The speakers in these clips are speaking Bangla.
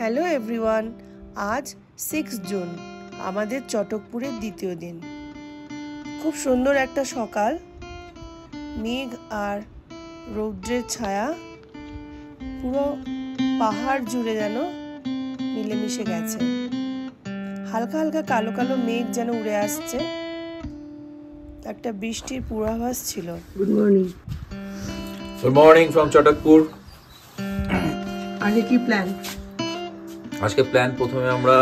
হ্যালো এভরিওয়ান, আজ 6 জুন, আমাদের চটকপুরের দ্বিতীয় দিন। খুব সুন্দর একটা সকাল, মেঘ আর রৌদ্রের ছায়া পুরো পাহাড় জুড়ে যেন মিলেমিশে গেছে। হালকা হালকা কালো কালো মেঘ যেন উড়ে আসছে, একটা বৃষ্টির পূর্বাভাস ছিল। Good morning. Good morning from Chatakpur. আজকে কি প্ল্যান? আজকে প্ল্যান, প্রথমে আমরা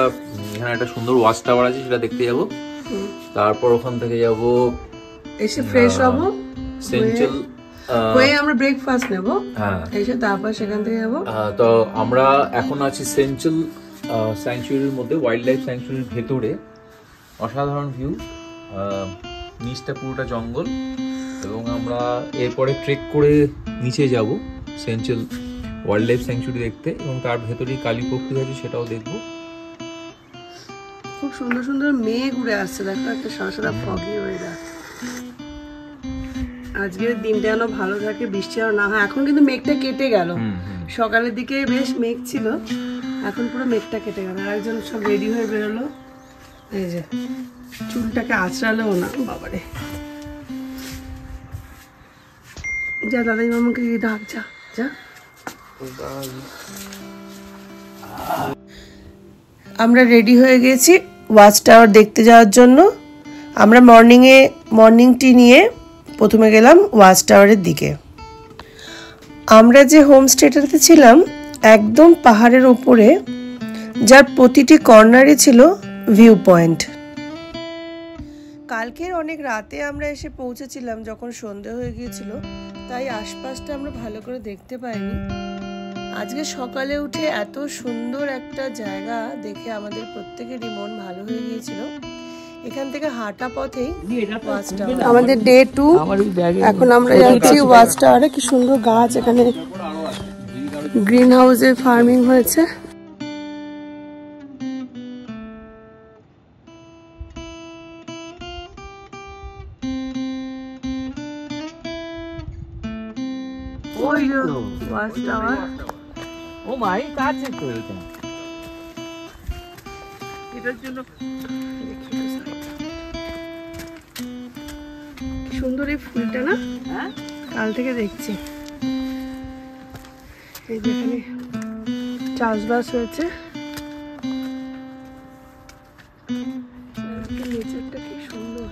এখানে একটা সুন্দর ওয়াচ টাওয়ার আছে, সেটা দেখতে যাব। তারপর ওখান থেকে যাব, এসে ফ্রেশ হব, সেন্ট্রাল হয়ে আমরা ব্রেকফাস্ট নেব। হ্যাঁ, এসে তারপর সেখান থেকে যাব। তো আমরা এখন আছি সেন্ট্রাল স্যাংচুয়ারির মধ্যে, ওয়াইল্ড লাইফ স্যাংচুয়ারির ভেতরে। অসাধারণ ভিউ, নিচটা পুরোটা জঙ্গল, এবং আমরা এরপরে ট্রেক করে নিচে যাব সেন্ট্রাল ওয়াইল্ড লাইফ স্যাংচুয়ারি দেখতে, এবং তার ভেতরেই কালী পুকুর আছে, সেটাও দেখবো। খুব সুন্দর সুন্দর মেঘ উড়ে আসছে, দেখো একটা সারা ফগি ওয়েদার। আজকের দিনটা যেন ভালো থাকে, বৃষ্টি আর না হয়। এখন কিন্তু মেঘটা কেটে গেল, সকালের দিকে বেশ মেঘ ছিল, এখন পুরো মেঘটা কেটে গেল। আর একজন সব রেডি হয়ে বেরোলো, এই যে চুলটাকে আঁচড়ালেও না, বাবারে। যা দাদাই মামাকে ডাক, যা যা। আমরা রেডি হয়ে গেছি ওয়াচ টাওয়ার দেখতে যাওয়ার জন্য। আমরা মর্নিং টি নিয়ে প্রথমে গেলাম ওয়াচ টাওয়ারের দিকে। আমরা যে হোমস্টেটাতে ছিলাম একদম পাহাড়ের উপরে, যার প্রতিটি কর্নারে ছিল ভিউ পয়েন্ট। কালকের অনেক রাতে আমরা এসে পৌঁছেছিলাম, যখন সন্ধে হয়ে গিয়েছিল, তাই আশপাশটা আমরা ভালো করে দেখতে পাইনি। আজকে সকালে উঠে এত সুন্দর একটা জায়গা দেখে আমাদের প্রত্যেকেরই মন ভালো হয়ে গিয়েছিল। এখান থেকে হাঁটা পথেই ওয়াচ টাওয়ার। আমাদের ডে 2, এখন আমরা যাচ্ছি ওয়াচ টাওয়ারে। কি সুন্দর গাছ, এখানে গ্রিন হাউসে ফার্মিং হয়েছে। ওই ওয়াচ টাওয়ার, ও মাই কাছে তো এটা। এটার জন্য সুন্দর এই ফুলটা না, হ্যাঁ কাল থেকে দেখছি। এই যেখানে চাষবাস হয়েছে, নেচারটা কি সুন্দর।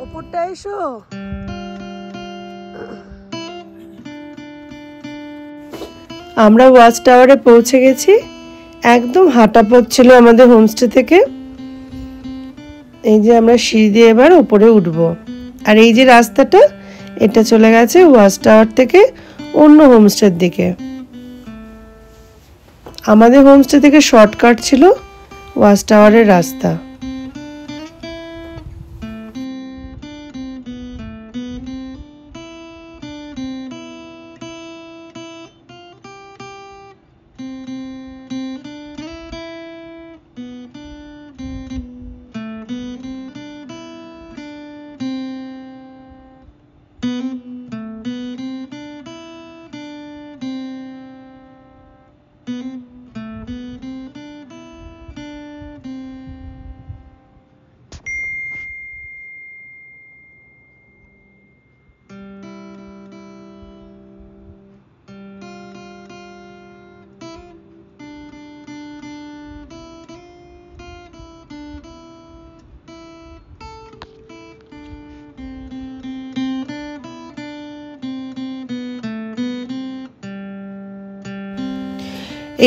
ওপরটা এসো। আমরা ওয়াচ টাওয়ারে পৌঁছে গেছি, একদম হাঁটা পথ ছিল আমাদের হোমস্টে থেকে। এই যে আমরা সিঁড়ি দিয়ে এবার উপরে উঠবো, আর এই যে রাস্তাটা, এটা চলে গেছে ওয়াচ টাওয়ার থেকে অন্য হোমস্টের দিকে। আমাদের হোমস্টে থেকে শর্টকাট ছিল ওয়াচ টাওয়ারের রাস্তা।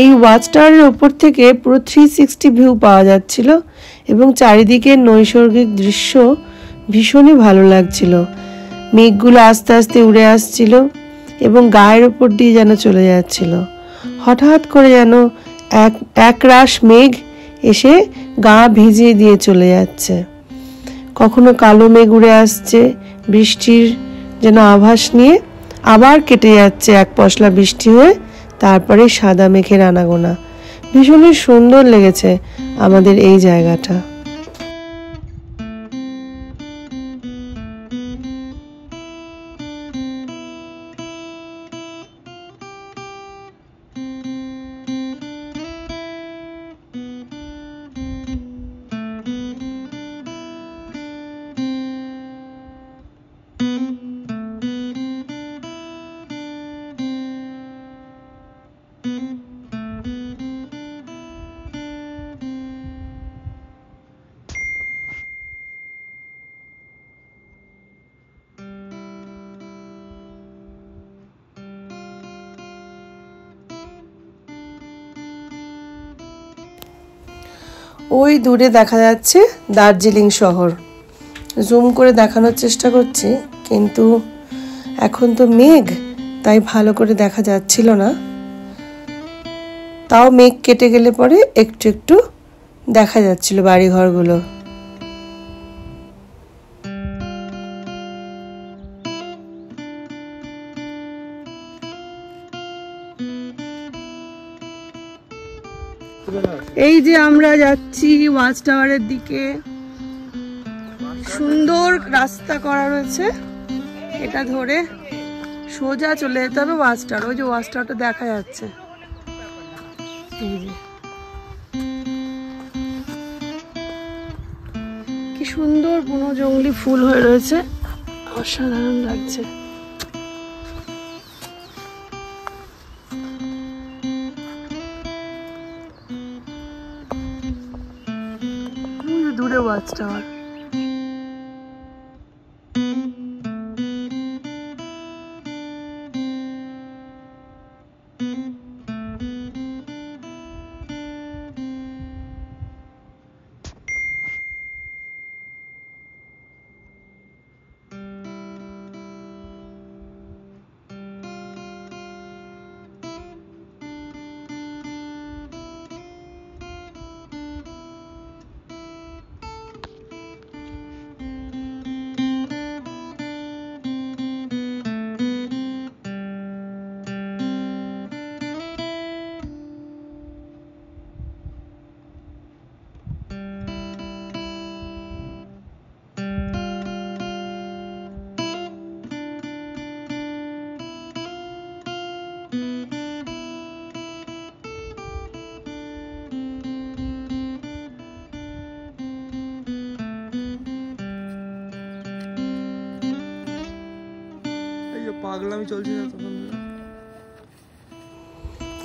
এই ওয়াচ টাওয়ারের উপর থেকে পুরো 360 ভিউ পাওয়া যাচ্ছিল, এবং চারিদিকের নৈসর্গিক দৃশ্য ভীষণই ভালো লাগছিল। মেঘগুলো আস্তে আস্তে উড়ে আসছিল, এবং গায়ের উপর দিয়ে যেন চলে যাচ্ছিল। হঠাৎ করে যেন এক রাশ মেঘ এসে গা ভিজিয়ে দিয়ে চলে যাচ্ছে। কখনো কালো মেঘ উড়ে আসছে বৃষ্টির যেন আভাস নিয়ে, আবার কেটে যাচ্ছে এক পশলা বৃষ্টি হয়ে, তারপরে সাদা মেঘের আনাগোনা। ভীষণই সুন্দর লেগেছে আমাদের এই জায়গাটা। ওই দূরে দেখা যাচ্ছে দার্জিলিং শহর। জুম করে দেখানোর চেষ্টা করছি, কিন্তু এখন তো মেঘ, তাই ভালো করে দেখা যাচ্ছিল না। তাও মেঘ কেটে গেলে পরে একটু একটু দেখা যাচ্ছিল বাড়িঘরগুলো। এই যে আমরা যাচ্ছি ওয়াচ টাওয়ারের দিকে। সুন্দর রাস্তা করা রয়েছে, এটা ধরে সোজা চলে যেতে হবে ওয়াচ টাওয়ার। ওই যে ওয়াচ টাওয়ারটা দেখা যাচ্ছে। কি সুন্দর বুনো জঙ্গলি ফুল হয়ে রয়েছে, অসাধারণ লাগছে। দূরে ওয়াচ টাওয়ার।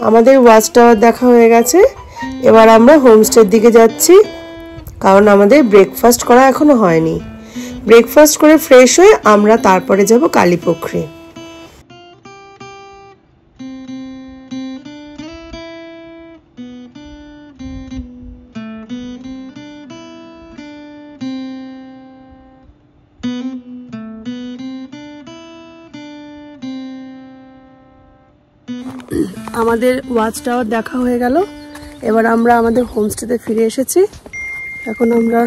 আমাদের ওয়াচ টাওয়ার দেখা হয়ে গেছে। এবার আমরা হোমস্টের দিকে যাচ্ছি, কারণ আমাদের ব্রেকফাস্ট করা এখনো হয়নি। ব্রেকফাস্ট করে ফ্রেশ হয়ে আমরা তারপরে যাব কালীপুখরি। আমাদের ওয়াচ টাওয়ার দেখা হয়ে গেল। এবার আমরা আমাদের হোমস্টেতে ফিরে এসেছি। এখন আমরা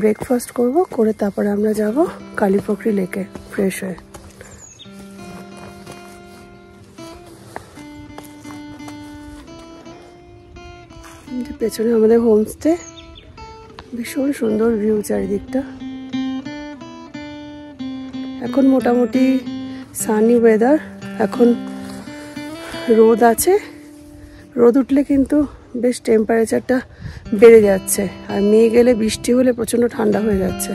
ব্রেকফাস্ট করব, করে তারপরে আমরা যাব কালীপুখরি লেকে ফ্রেশ হয়ে। পেছনে আমাদের হোমস্টে, ভীষণ সুন্দর ভিউ চারিদিকটা। এখন মোটামুটি সানি ওয়েদার, এখন রোদ আছে। রোদ উঠলে কিন্তু বেশ টেম্পারেচারটা বেড়ে যাচ্ছে, আর মেঘ এলে বৃষ্টি হলে প্রচণ্ড ঠান্ডা হয়ে যাচ্ছে।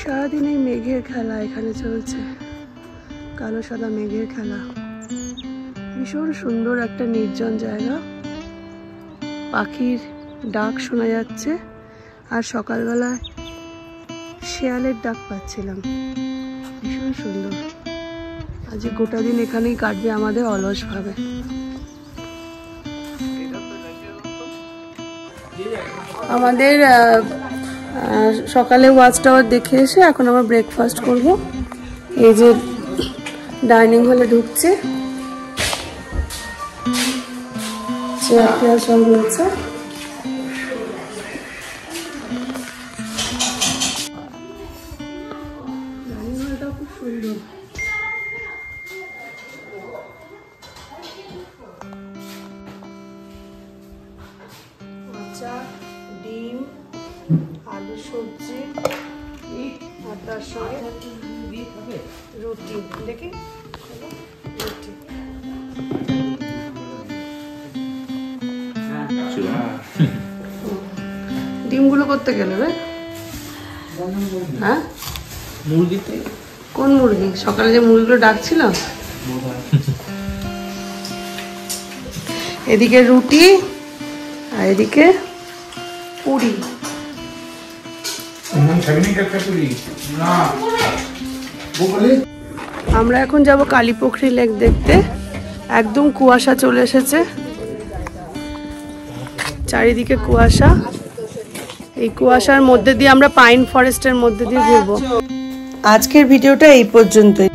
সারাদিন এই মেঘের খেলা এখানে চলছে, কালো সাদা মেঘের খেলা। ভীষণ সুন্দর একটা নির্জন জায়গা, পাখির ডাক শোনা যাচ্ছে, আর সকালবেলায় শেয়ালের ডাক পাচ্ছিলাম। ভীষণ সুন্দর। আজ গোটা দিন এখানেই কাটবে আমাদের অলসভাবে। আমাদের সকালে ওয়াচ টাওয়ার দেখে এসে এখন আমরা ব্রেকফাস্ট করব। এই যে ডাইনিং হলে ঢুকছে, চেয়ার ফেয়ার সব রয়েছে। ডাইনিং হলটা খুব সুন্দর। ডিম, আলু সবজি আর তার সঙ্গে রুটি। দেখি রুটি। ডিমগুলো করতে গেলে রে? হ্যাঁ, মুরগিতে কোন মুরগি? সকালে যে মুরগিগুলো ডাকছিল। এদিকে রুটি আর এদিকে পুরি। আমরা এখন যাব কালীপুখরি লেক দেখতে। একদম কুয়াশা চলে এসেছে, চারিদিকে কুয়াশা। এই কুয়াশার মধ্যে দিয়ে আমরা পাইন ফরেস্টের মধ্যে দিয়ে ঘুরবো। আজকের ভিডিওটা এই পর্যন্তই।